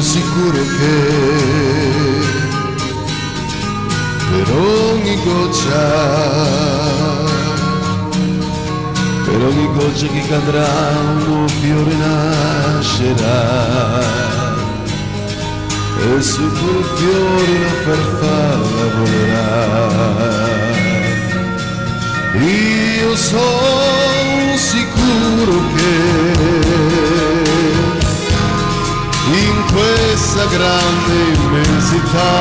sicuro che per ogni goccia che cadrà un nuovo fiore nascerà, e su quel fiore una farfalla volerà. Io sono sicuro che in questa grande immensità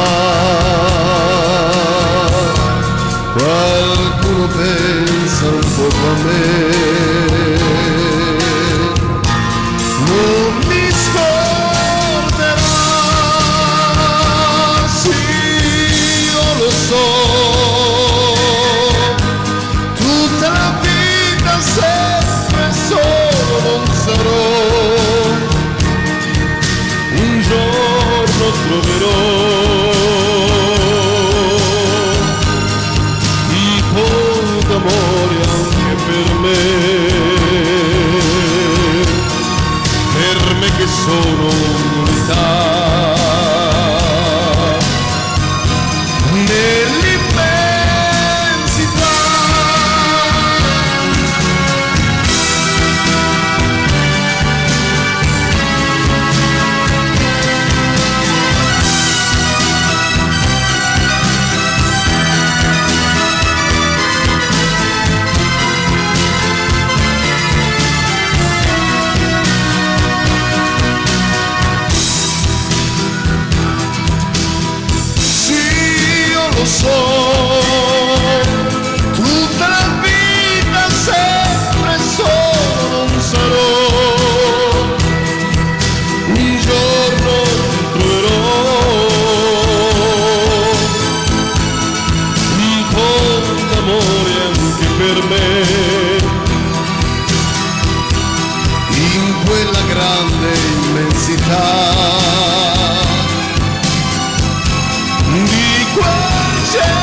qualcuno pensa un poco a me. Non mi scorderò, sì, io lo so, tutta la vita sempre solo non sarò. Un giorno troverò tipo d'amore anche per me che sono un'unità nell'immensità. Lo so, tutta la vita sempre solo non sarò. Un giorno ti troverò un po' d'amore anche per me in quella grande immensità di quel cielo